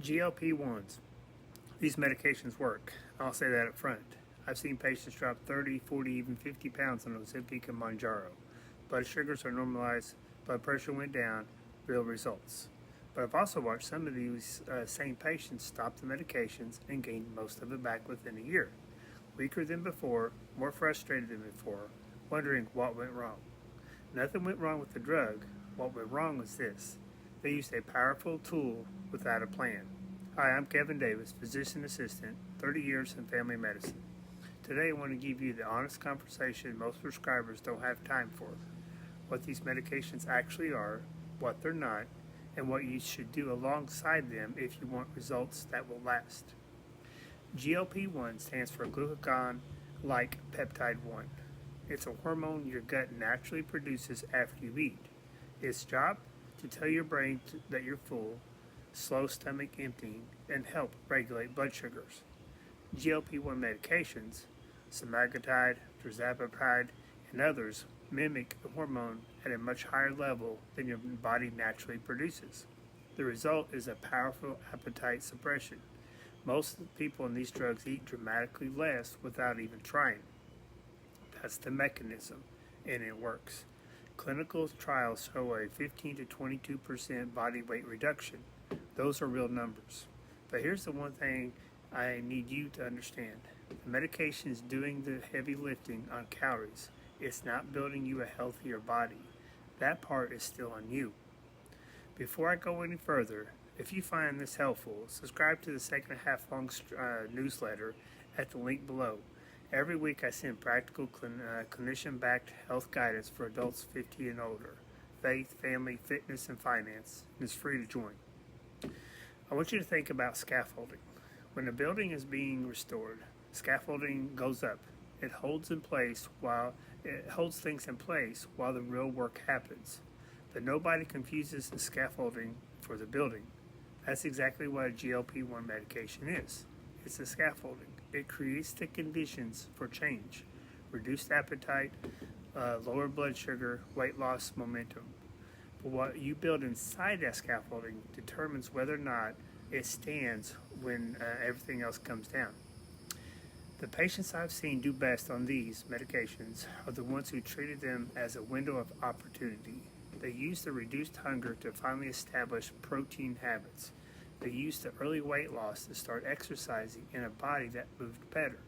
GLP-1s. These medications work. I'll say that up front. I've seen patients drop 30, 40, even 50 pounds on Ozempic and Mounjaro. Blood sugars are normalized, blood pressure went down, real results. But I've also watched some of these same patients stop the medications and gain most of it back within a year. Weaker than before, more frustrated than before, wondering what went wrong. Nothing went wrong with the drug. What went wrong was this. They used a powerful tool without a plan. Hi, I'm Kevin Davis, physician assistant, 30 years in family medicine. Today I want to give you the honest conversation most prescribers don't have time for. What these medications actually are, what they're not, and what you should do alongside them if you want results that will last. GLP-1 stands for glucagon-like peptide 1. It's a hormone your gut naturally produces after you eat. Its job? To tell your brain that you're full, slow stomach emptying, and help regulate blood sugars. GLP-1 medications, semaglutide, tirzepatide, and others mimic the hormone at a much higher level than your body naturally produces. The result is a powerful appetite suppression. Most of the people on these drugs eat dramatically less without even trying. That's the mechanism, and it works. Clinical trials show a 15 to 22% body weight reduction. Those are real numbers. But here's the one thing I need you to understand. The medication is doing the heavy lifting on calories. It's not building you a healthier body. That part is still on you. Before I go any further, if you find this helpful, subscribe to the second and a half long newsletter at the link below. Every week I send practical clinician-backed health guidance for adults 50 and older. Faith, family, fitness, and finance. And it's free to join. I want you to think about scaffolding. When a building is being restored, scaffolding goes up. It holds things in place while the real work happens. But nobody confuses the scaffolding for the building. That's exactly what a GLP-1 medication is. It's a scaffolding. It creates the conditions for change. Reduced appetite, lower blood sugar, weight loss, momentum. But what you build inside that scaffolding determines whether or not it stands when everything else comes down. The patients I've seen do best on these medications are the ones who treated them as a window of opportunity. They used the reduced hunger to finally establish protein habits. They used the early weight loss to start exercising in a body that moved better.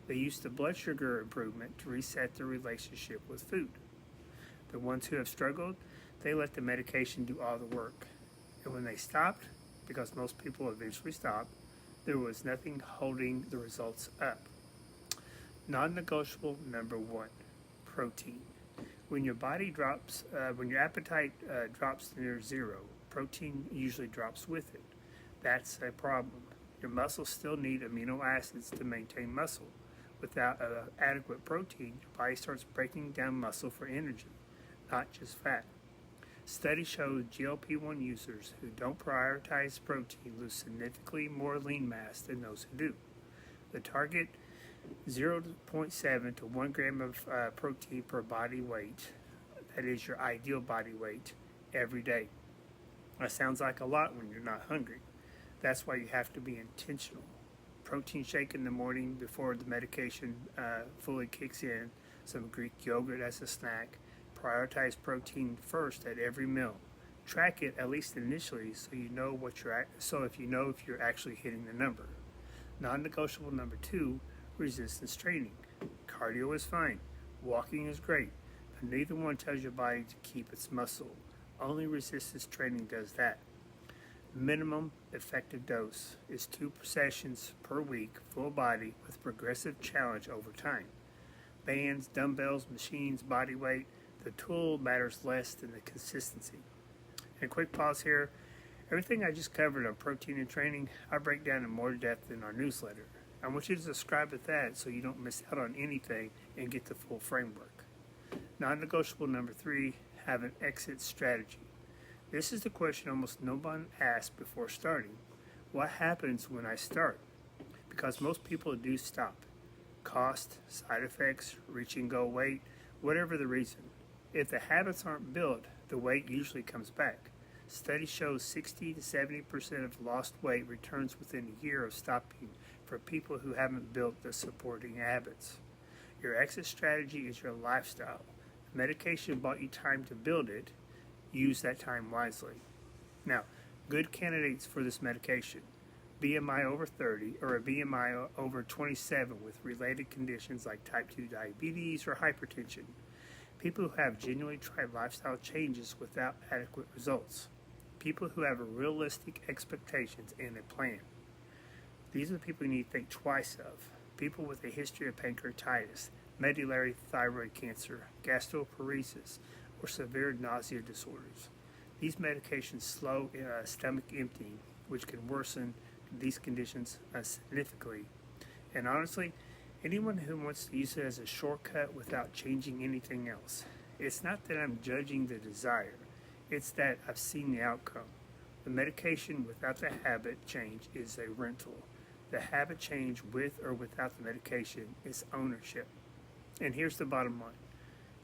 They used the blood sugar improvement to reset their relationship with food. The ones who have struggled, they let the medication do all the work. And when they stopped, because most people eventually stop, there was nothing holding the results up. Non-negotiable number 1, protein. When your appetite drops near zero, protein usually drops with it. That's a problem. Your muscles still need amino acids to maintain muscle. Without adequate protein, your body starts breaking down muscle for energy, not just fat. Studies show GLP-1 users who don't prioritize protein lose significantly more lean mass than those who do. The target 0.7 to 1 gram of protein per body weight, that is your ideal body weight, every day. That sounds like a lot when you're not hungry. That's why you have to be intentional. Protein shake in the morning before the medication fully kicks in, some Greek yogurt as a snack. Prioritize protein first at every meal. Track it at least initially so you know if you're actually hitting the number. Non-negotiable number 2, resistance training. Cardio is fine. Walking is great, but neither one tells your body to keep its muscle. Only resistance training does that. Minimum effective dose is 2 sessions per week, full body, with progressive challenge over time. Bands, dumbbells, machines, body weight, the tool matters less than the consistency. And quick pause here. Everything I just covered on protein and training, I break down in more depth in our newsletter. I want you to subscribe to that so you don't miss out on anything and get the full framework. Non-negotiable number 3, have an exit strategy. This is the question almost no one asks before starting. What happens when I start? Because most people do stop. Cost, side effects, reach and go weight, whatever the reason. If the habits aren't built, the weight usually comes back. Studies show 60 to 70% of lost weight returns within a year of stopping for people who haven't built the supporting habits. Your exit strategy is your lifestyle. Medication bought you time to build it. Use that time wisely. Now, good candidates for this medication: BMI over 30 or a BMI over 27 with related conditions like type 2 diabetes or hypertension. People who have genuinely tried lifestyle changes without adequate results. People who have realistic expectations and a plan. These are the people you need to think twice of. People with a history of pancreatitis, medullary thyroid cancer, gastroparesis, or severe nausea disorders. These medications slow stomach emptying, which can worsen these conditions significantly. And honestly, anyone who wants to use it as a shortcut without changing anything else. It's not that I'm judging the desire, it's that I've seen the outcome. The medication without the habit change is a rental. The habit change with or without the medication is ownership. And here's the bottom line.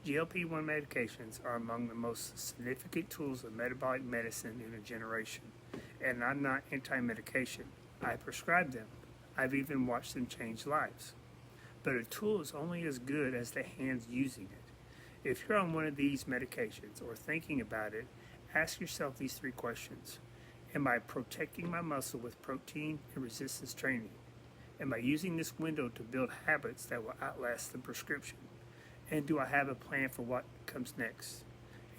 GLP-1 medications are among the most significant tools of metabolic medicine in a generation. And I'm not anti-medication. I prescribe them. I've even watched them change lives. But a tool is only as good as the hands using it. If you're on one of these medications or thinking about it, ask yourself these 3 questions. Am I protecting my muscle with protein and resistance training? Am I using this window to build habits that will outlast the prescription? And do I have a plan for what comes next?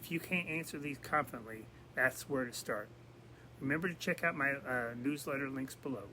If you can't answer these confidently, that's where to start. Remember to check out my newsletter links below.